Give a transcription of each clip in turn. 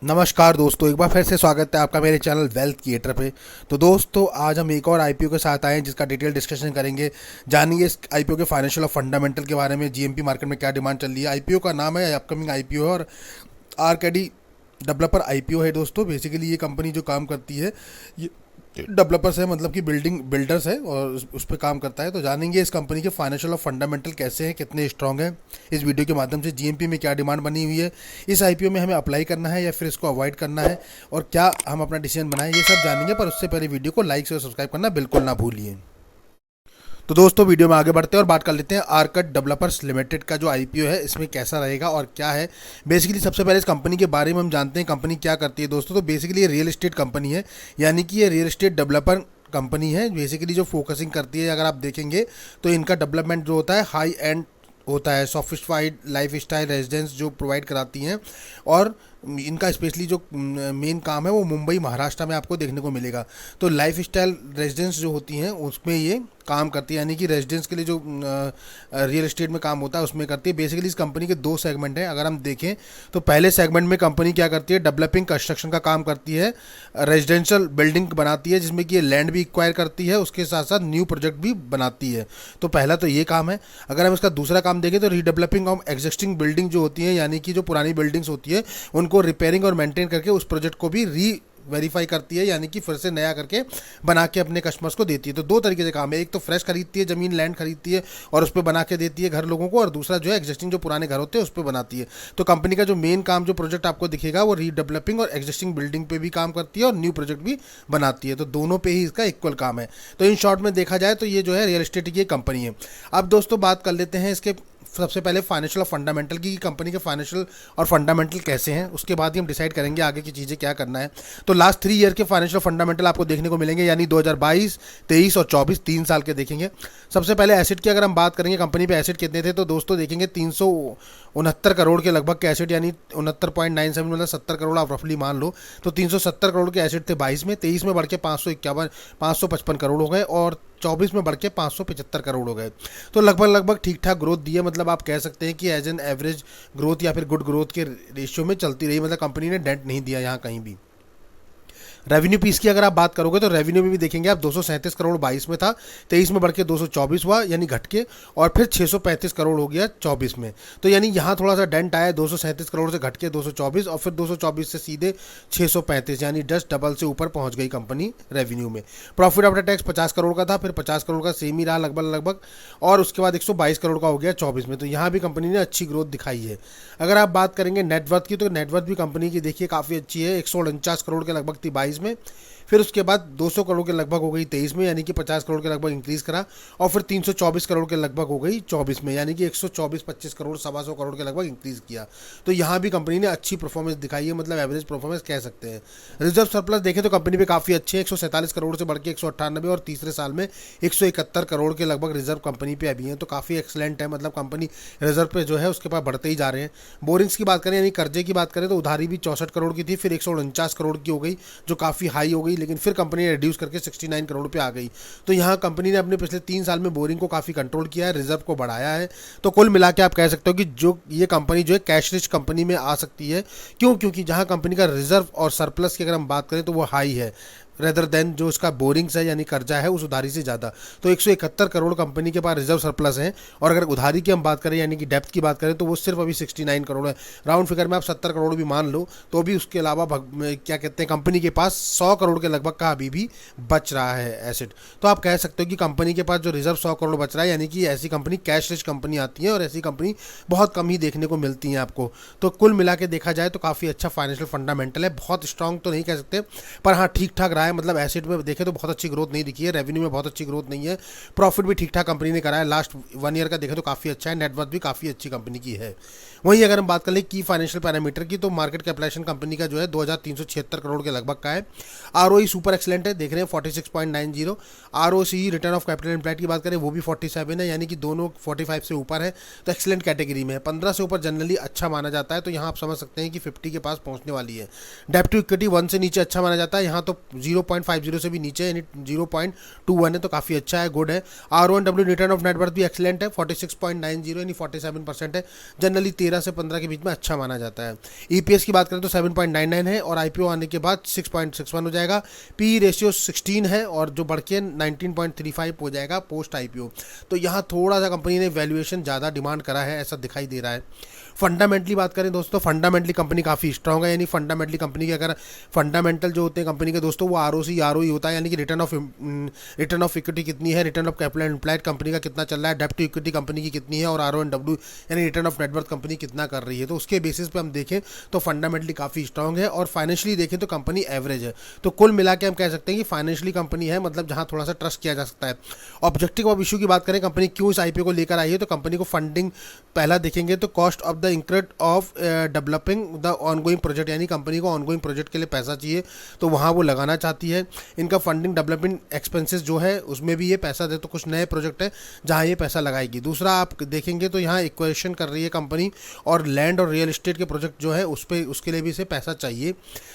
नमस्कार दोस्तों, एक बार फिर से स्वागत है आपका मेरे चैनल वेल्थ क्रिएटर पे। तो दोस्तों, आज हम एक और आईपीओ के साथ आए हैं जिसका डिटेल डिस्कशन करेंगे। जानिए इस आईपीओ के फाइनेंशियल और फंडामेंटल के बारे में, जीएमपी मार्केट में क्या डिमांड चल रही है। आईपीओ का नाम है, अपकमिंग आईपीओ है और आरकेडी डेवलपर आईपीओ है। दोस्तों बेसिकली ये कंपनी जो काम करती है, ये डेवलपर्स है, मतलब कि बिल्डर्स है और उस पर काम करता है। तो जानेंगे इस कंपनी के फाइनेंशियल और फंडामेंटल कैसे हैं, कितने स्ट्रांग हैं इस वीडियो के माध्यम से। जीएमपी में क्या डिमांड बनी हुई है, इस आईपीओ में हमें अप्लाई करना है या फिर इसको अवॉइड करना है, और क्या हम अपना डिसीजन बनाएं, ये सब जानेंगे। पर उससे पहले वीडियो को लाइक और सब्सक्राइब करना बिल्कुल ना भूलिए। तो दोस्तों वीडियो में आगे बढ़ते हैं और बात कर लेते हैं आरकट डेवलपर्स लिमिटेड का जो आईपीओ है, इसमें कैसा रहेगा और क्या है। बेसिकली सबसे पहले इस कंपनी के बारे में हम जानते हैं, कंपनी क्या करती है। दोस्तों तो बेसिकली ये रियल एस्टेट कंपनी है, यानी कि ये रियल एस्टेट डेवलपर कंपनी है। बेसिकली जो फोकसिंग करती है, अगर आप देखेंगे तो इनका डेवलपमेंट जो होता है हाई एंड होता है, सॉफिस्टिफाइड लाइफ स्टाइल रेजिडेंस जो प्रोवाइड कराती हैं। और इनका स्पेशली जो मेन काम है वो मुंबई महाराष्ट्र में आपको देखने को मिलेगा। तो लाइफ स्टाइल रेजिडेंस जो होती हैं उसमें ये काम करती है, यानी कि रेजिडेंस के लिए जो रियल एस्टेट में काम होता है उसमें करती है। बेसिकली इस कंपनी के दो सेगमेंट हैं। अगर हम देखें तो पहले सेगमेंट में कंपनी क्या करती है, डेवलपिंग कंस्ट्रक्शन का काम करती है, रेजिडेंशियल बिल्डिंग बनाती है जिसमें कि ये लैंड भी एक्वायर करती है, उसके साथ साथ न्यू प्रोजेक्ट भी बनाती है। तो पहला तो ये काम है। अगर हम इसका दूसरा काम देखें तो रीडेवलपिंग ऑफ एग्जिस्टिंग बिल्डिंग जो होती है, यानी कि जो पुरानी बिल्डिंग्स होती है उनको रिपेयरिंग और मेंटेन करके उस प्रोजेक्ट को भी वेरीफाई करती है, यानी कि फिर से नया करके बना के अपने कस्टमर्स को देती है। तो दो तरीके से काम है, एक तो फ्रेश खरीदती है, ज़मीन लैंड खरीदती है और उस पर बना के देती है घर लोगों को, और दूसरा जो है एग्जिस्टिंग जो पुराने घर होते हैं उस पर बनाती है। तो कंपनी का जो मेन काम जो प्रोजेक्ट आपको दिखेगा वो रीडेवलपिंग और एग्जिस्टिंग बिल्डिंग पे भी काम करती है और न्यू प्रोजेक्ट भी बनाती है। तो दोनों पे ही इसका इक्वल काम है। तो इन शॉर्ट में देखा जाए तो ये जो है रियल एस्टेट की कंपनी है। अब दोस्तों बात कर लेते हैं इसके सबसे पहले फाइनेंशियल और फंडामेंटल की, कंपनी के फाइनेंशियल और फंडामेंटल कैसे हैं, उसके बाद ही हम डिसाइड करेंगे आगे की चीज़ें क्या करना है। तो लास्ट 3 ईयर के फाइनेंशियल फंडामेंटल आपको देखने को मिलेंगे, यानी 2022, 23 और 24, 3 साल के देखेंगे। सबसे पहले एसेट की अगर हम बात करेंगे, कंपनी पे एसेट कितने थे, तो दोस्तों देखेंगे 369 करोड़ के लगभग के एसेट, यानी 69.97 मतलब 70 करोड़ आप रफली मान लो। तो 370 करोड़ के एसेट थे 22 में, 23 में बढ़ के 555 करोड़ हो गए और 24 में बढ़ के 575 करोड़ हो गए। तो लगभग ठीक ठाक ग्रोथ दी है, मतलब आप कह सकते हैं कि एज एन एवरेज ग्रोथ या फिर गुड ग्रोथ के रेशियो में चलती रही, मतलब कंपनी ने डेंट नहीं दिया यहाँ कहीं भी। रेवेन्यू पीस की अगर आप बात करोगे तो रेवेन्यू में भी देखेंगे आप 237 करोड़ 22 में था, 23 में बढ़ के 224 हुआ यानी घट के, और फिर 635 करोड़ हो गया 24 में। तो यानी यहाँ थोड़ा सा डेंट आया, 237 करोड़ से घट के 224 और फिर 224 से सीधे 635, यानी जस्ट डबल से ऊपर पहुँच गई कंपनी रेवेन्यू में। प्रॉफिट आफ्टर टैक्स 50 करोड़ का था, फिर 50 करोड़ का सेम ही रहा लगभग, और उसके बाद 122 करोड़ का हो गया 24 में। तो यहाँ भी कंपनी ने अच्छी ग्रोथ दिखाई है। अगर आप बात करेंगे नेटवर्थ की, तो नेटवर्थ भी कंपनी की देखिए काफ़ी अच्छी है, 149 करोड़ के लगभग थी 22 में, फिर उसके बाद 200 करोड़ के लगभग हो गई 23 में, यानी कि 50 करोड़ के लगभग इंक्रीज करा, और फिर 324 करोड़ के लगभग हो गई 24 में, यानी कि 124-25 करोड़ 125 करोड़ के लगभग इंक्रीज किया। तो यहाँ भी कंपनी ने अच्छी परफॉर्मेंस दिखाई है, मतलब एवरेज परफॉर्मेंस कह सकते हैं। रिजर्व सरप्लस देखें तो कंपनी पे काफ़ी अच्छे, 147 करोड़ से बढ़ के 198, और तीसरे साल में 171 करोड़ के लगभग रिजर्व कंपनी पे अभी हैं। तो काफ़ी एक्सलेंट है, मतलब कंपनी रिजर्व पे जो है उसके पास बढ़ते ही जा रहे हैं। बोरिंग्स की बात करें यानी कर्जे की बात करें तो उधारी भी 64 करोड़ की थी, फिर 149 करोड़ की हो गई जो काफ़ी हाई हो गई, लेकिन फिर कंपनी ने रिड्यूस करके 69 करोड़ पे आ गई। तो यहाँ कंपनी ने अपने पिछले 3 साल में बोरिंग को काफ़ी कंट्रोल किया है, रिजर्व को बढ़ाया है। तो कुल मिला के आप कह सकते हो कि जो ये कंपनी जो है कैश रिच कंपनी में आ सकती है। क्यों? क्योंकि जहाँ कंपनी का रिजर्व और सरप्लस की अगर हम बात करें तो वो हाई है, रेदर देन जो इसका बोरिंग्स है यानी कर्जा है उस उधारी से ज़्यादा। तो 171 करोड़ कंपनी के पास रिजर्व सरप्लस हैं, और अगर उधारी की हम बात करें यानी कि डेप्थ की बात करें तो वो सिर्फ अभी 69 करोड़ है। राउंड फिगर में आप 70 करोड़ भी मान लो तो भी उसके अलावा क्या कहते हैं कंपनी के पास 100 करोड़ के लगभग का अभी भी बच रहा है एसेट। तो आप कह सकते हो कि कंपनी के पास जो रिजर्व 100 करोड़ बच रहा है, यानी कि ऐसी कंपनी कैश रिच कंपनी आती है और ऐसी कंपनी बहुत कम ही देखने को मिलती हैं आपको। तो कुल मिला के देखा जाए तो काफ़ी अच्छा फाइनेंशियल फंडामेंटल है, बहुत स्ट्रॉन्ग तो नहीं कह सकते पर हाँ ठीक ठाक रहा है, मतलब एसेट में देखें तो बहुत अच्छी ग्रोथ नहीं दिखी है, रेवेन्यू में बहुत अच्छी ग्रोथ नहीं है, प्रॉफिट भी ठीक ठाक कंपनी ने करा है, लास्ट 1 ईयर का देखें तो काफ़ी अच्छा है, नेटवर्थ भी काफ़ी अच्छी कंपनी की है। वहीं अगर हम बात कर लें की फाइनेंशियल पैरामीटर की, तो मार्केट कैपिटलाइजेशन कंपनी का जो है 2376 करोड़ के लगभग का है। आरओई सुपर एक्सलेंट है, देख रहे हैं 46.90। ROC return of capital employed की बात करें वो भी 47 है, यानी कि दोनों 45 से ऊपर है, तो एक्सलेंट कैटेगरी में है। 15 से ऊपर जनरली अच्छा माना जाता है, तो यहाँ आप समझ सकते हैं कि 50 के पास पहुँचने वाली है। डेब्ट टू इक्विटी 1 से नीचे अच्छा माना जाता है, यहाँ तो 0.50 से भी नीचे, यानी 0.21 है, तो काफ़ी अच्छा है, गुड है। R1W रिटर्न ऑफ नेटवर्थ भी एक्सलेंट है, 46.90 यानी 47% है। जनरली 13 से 15 के बीच में अच्छा माना जाता है। EPS की बात करें तो 7.99 है और IPO आने के बाद 6.61 हो जाएगा। PE रेशियो 16 है और जो बढ़ के 19.35 हो जाएगा पोस्ट IPO। तो यहाँ थोड़ा सा कंपनी ने वैल्यूएशन ज़्यादा डिमांड करा है, ऐसा दिखाई दे रहा है। फंडामेंटली बात करें दोस्तों, फंडामेंटली कंपनी काफ़ी स्ट्रांग है, यानी फंडामेंटली कंपनी के अगर फंडामेंटल जो होते हैं कंपनी के दोस्तों, वो ROE होता है, यानी कि रिटर्न ऑफ इक्विटी कितनी है, return of capital employed company का कितना चल रहा है, डेब्ट टू इक्विटी कंपनी की कितनी है, और RONW यानी रिटर्न ऑफ नेटवर्थ कंपनी कितना कर रही है। तो उसके बेसिस पे हम देखें तो फंडामेंटली काफ़ी स्ट्रांग है, और फाइनेंशियली देखें तो कंपनी एवरेज है। तो कुल मिला के हम कह सकते हैं कि फाइनेंशियली कंपनी है, मतलब जहाँ थोड़ा सा ट्रस्ट किया जा सकता है। ऑब्जेक्टिव ऑफ इशू की बात करें, कंपनी क्यों इस IPO को लेकर आई है, तो कंपनी को फंडिंग पहला देखेंगे तो cost of the incurred of developing the ongoing project, यानी कंपनी को ऑनगोइंग प्रोजेक्ट के लिए पैसा चाहिए तो वहाँ वो लगाना चाहती है। इनका फंडिंग डेवलपमेंट एक्सपेंसेस जो है उसमें भी ये पैसा दे, तो कुछ नए प्रोजेक्ट है जहाँ ये पैसा लगाएगी। दूसरा आप देखेंगे तो यहाँ इक्वेशन कर रही है कंपनी, और लैंड और रियल एस्टेट के प्रोजेक्ट जो है उस पर उसके लिए भी इसे पैसा चाहिए।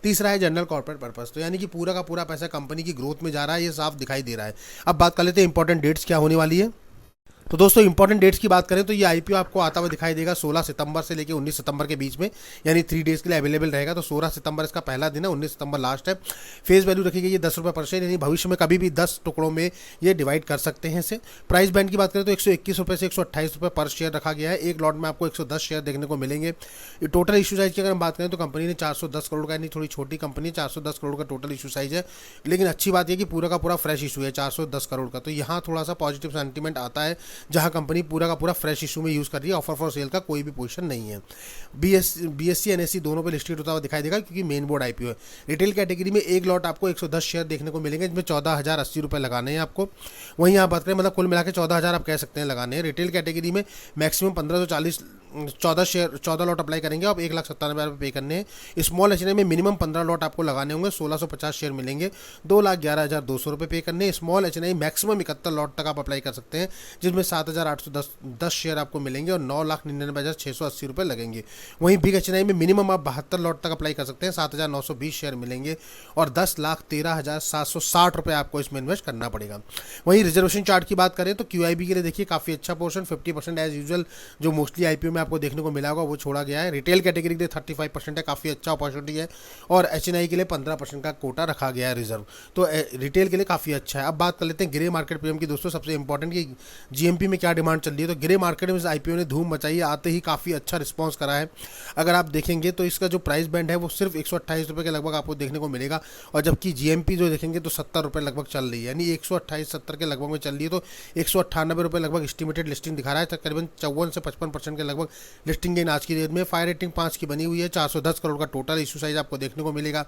तीसरा है जनरल कॉर्पोरेट पर्पस, तो यानी कि पूरा का पूरा पैसा कंपनी की ग्रोथ में जा रहा है, ये साफ दिखाई दे रहा है। अब बात कर लेते हैं इंपॉर्टेंट डेट्स क्या होने वाली है। तो दोस्तों इंपॉर्टेंट डेट्स की बात करें तो ये IPO आपको आता हुआ दिखाई देगा 16 सितंबर से लेकर 19 सितंबर के बीच में, यानी 3 डेज़ के लिए अवेलेबल रहेगा। तो 16 सितंबर इसका पहला दिन है, 19 सितंबर लास्ट है। फेस वैल्यू रखी गई है 10 रुपये पर शेयर, यानी भविष्य में कभी भी 10 टुकड़ों में ये डिवाइड कर सकते हैं इसे। प्राइस बैंड की बात करें तो 121 रुपये से 128 रुपये पर शेयर रखा गया है। एक लॉट में आपको 110 शेयर देखने को मिलेंगे। टोटल इशू साइज की अगर हम बात करें तो कंपनी ने 410 करोड़ का, यानी थोड़ी छोटी कंपनी, 410 करोड़ का टोटल इशू साइज है, लेकिन अच्छी बात यह कि पूरा का पूरा फ्रेश इशू है 410 करोड़ का। तो यहाँ थोड़ा सा पॉजिटिव सेंटीमेंट आता है, जहाँ कंपनी पूरा का पूरा फ्रेश इशू में यूज़ कर रही है, ऑफर फॉर सेल का कोई भी पोजीशन नहीं है। BSE NSE दोनों पे लिस्टेड होता हुआ दिखाई देगा, क्योंकि मेन बोर्ड IPO है। रिटेल कैटेगरी में एक लॉट आपको 110 शेयर देखने को मिलेंगे, जिसमें 14,080 रुपये लगाने हैं आपको। वहीं आप बात करें, मतलब कुल मिला के 14,000 आप कह सकते हैं लगाने हैं। रिटेल कैटेगरी में मैक्सिमम 1540 14 लॉट अप्लाई करेंगे, आप 1,97,000 रुपये पे करने हैं। स्मॉल HNI में मिनिमम 15 लॉट आपको लगाने होंगे, 1650 शेयर मिलेंगे, 2,11,200 रुपये पे करने। स्मॉल HNI मैक्सिमम 71 लॉट तक आप अप्लाई कर सकते हैं, जिसमें 7,810 शेयर आपको मिलेंगे और 9,99,680 रुपये लगेंगे। वहीं बिग HNI में मिनिमम आप 72 लॉट तक अप्लाई कर सकते हैं, 7,920 शेयर मिलेंगे और 10,13,760 रुपये आपको इसमें इन्वेस्ट करना पड़ेगा। वहीं रिजर्वेशन चार्ट की बात करें तो QIB के लिए देखिए काफ़ी अच्छा पोर्शन 50% एज यूजुअल जो मोस्टली IPO में आपको देखने को मिला होगा वो छोड़ा गया है। रिटेल कैटेगरी के लिए 35% है, काफ़ी अच्छा अपॉर्चुनिटी है, और HNI के लिए 15% का कोटा रखा गया है रिजर्व, तो रिटेल के लिए काफ़ी अच्छा है। अब बात कर लेते हैं ग्रे मार्केट प्रीमियम की दोस्तों। सबसे इंपॉर्टेंट कि GMP में क्या डिमांड चल रही है, तो ग्रे मार्केट में इस IPO ने धूम मचाई है, आते ही काफ़ी अच्छा रिस्पॉन्स करा है। अगर आप देखेंगे तो इसका जो प्राइस बैंड है वो सिर्फ 128 रुपये के लगभग आपको देखने को मिलेगा, और जबकि GMP जो देखेंगे तो 70 रुपये लगभग चल रही है, यानी 128-70 के लगभग में चल रही है। तो 198 रुपये लगभग एस्टिमेटेड लिस्टिंग दिखा रहा है, तकरीबन 54 से 55% के लगभग लिस्टिंग गेन आज की डेट में। फायर रेटिंग 5 की बनी हुई है, 410 करोड़ का टोटल इशू साइज आपको देखने को मिलेगा।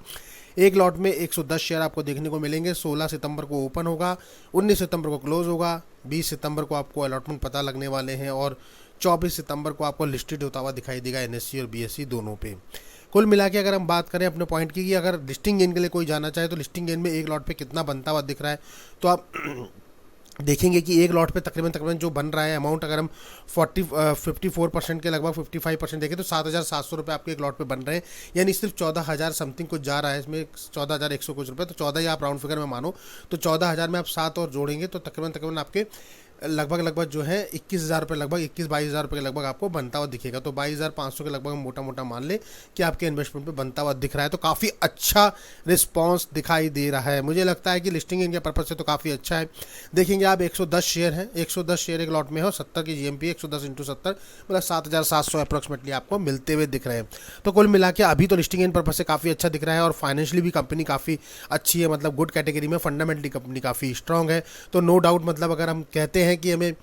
एक लॉट में 110 शेयर आपको देखने को मिलेंगे। 16 सितंबर को ओपन होगा, 19 सितंबर को क्लोज होगा, 20 सितंबर को आपको अलॉटमेंट पता लगने वाले हैं, और 24 सितंबर को आपको लिस्टेड होता हुआ दिखाई देगा NSE और BSE दोनों पे। कुल मिला के अगर हम बात करें अपने पॉइंट की, कि अगर लिस्टिंग गेन के लिए कोई जाना चाहे तो लिस्टिंग गेन में एक लॉट पे कितना बनता हुआ दिख रहा है, तो आप देखेंगे कि एक लॉट पे तकरीबन जो बन रहा है अमाउंट, अगर हम 54% के लगभग 55% देखें तो 7,700 रुपये आपके एक लॉट पे बन रहे हैं, यानी सिर्फ 14,000 समथिंग कुछ जा रहा है इसमें, 14,100 कुछ रुपये। तो 14 ही आप राउंड फिगर में मानो, तो 14,000 में आप 7 और जोड़ेंगे तो तकरीबन आपके लगभग जो है 21,000 रुपये, लगभग 21-22,000 रुपये के लगभग आपको बनता हुआ दिखेगा। तो 22,500 के लगभग मोटा मोटा मान ले कि आपके इन्वेस्टमेंट पे बनता हुआ दिख रहा है। तो काफ़ी अच्छा रिस्पांस दिखाई दे रहा है, मुझे लगता है कि लिस्टिंग इनके पर्पज़ से तो काफ़ी अच्छा है। देखेंगे आप 110 शेयर हैं, 110 शेयर एक लॉट में हो, 70 की GMP, 110 × 70 मतलब 7,700 अप्रॉक्सीमेटली आपको मिलते हुए दिख रहे हैं। तो कुल मिला के अभी तो लिस्टिंग इन पर्पज़ से काफ़ी अच्छा दिख रहा है, और फाइनेंशियली भी कंपनी काफ़ी अच्छी है, मतलब गुड कैटेगरी में, फंडामेंटली कंपनी काफ़ी स्ट्रॉन्ग है। तो नो डाउट, मतलब अगर हम कहते हैं कि हमें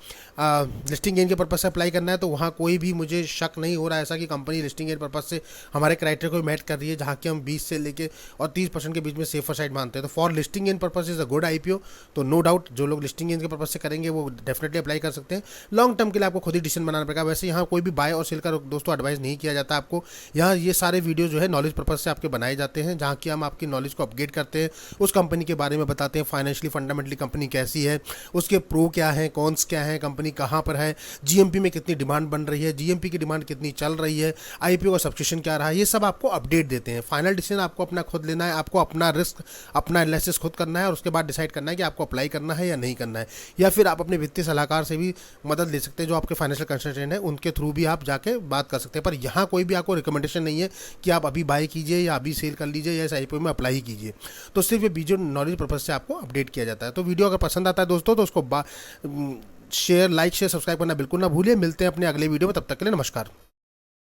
लिस्टिंग गेन के पर्पज से अप्लाई करना है, तो वहाँ कोई भी मुझे शक नहीं हो रहा है ऐसा कि कंपनी लिस्टिंग गेन पर्पज से हमारे क्राइटेरिया को मैच कर रही है, जहाँ कि हम 20 से लेके और 30% के बीच में सेफर साइड मानते हैं। तो for listing gain purpose is a good IPO। तो नो डाउट जो लोग लिस्टिंग गेन के पर्पज से करेंगे वो डेफिनेटली अप्लाई कर सकते हैं। लॉन्ग टर्म के लिए आपको खुद ही डिसीजन बनाना पड़ेगा। वैसे यहाँ कोई भी बाय और सेल का दोस्तों एडवाइस नहीं किया जाता आपको। यहाँ ये सारे वीडियो जो है नॉलेज पर्पज से आपके बनाए जाते हैं, जहाँ कि हम आपकी नॉलेज को अपग्रेड करते हैं, उस कंपनी के बारे में बताते हैं, फाइनेंशियली फंडामेंटली कंपनी कैसी है, उसके प्रो क्या है, कॉन्स क्या है, कंपनी कहाँ पर है, जीएमपी में कितनी डिमांड बन रही है, जीएमपी की डिमांड कितनी चल रही है, आईपीओ का सब्सक्रिप्शन क्या रहा है, ये सब आपको अपडेट देते हैं। फाइनल डिसीजन आपको अपना खुद लेना है, आपको अपना रिस्क, अपना एनालिसिस खुद करना है और उसके बाद डिसाइड करना है कि आपको अप्लाई करना है या नहीं करना है। या फिर आप अपने वित्तीय सलाहकार से भी मदद ले सकते हैं, जो आपके फाइनेंशियल कंसल्टेंट है, उनके थ्रू भी आप जाके बात कर सकते हैं। पर यहाँ कोई भी आपको रिकमेंडेशन नहीं है कि आप अभी बाय कीजिए या अभी सेल कर लीजिए या इस आईपीओ में अप्लाई ही कीजिए। तो सिर्फ ये वीडियो नॉलेज पर्पज से आपको अपडेट किया जाता है। तो वीडियो अगर पसंद आता है दोस्तों तो उसको शेयर, लाइक, शेयर, सब्सक्राइब करना बिल्कुल ना भूलिए। मिलते हैं अपने अगले वीडियो में, तब तक के लिए नमस्कार।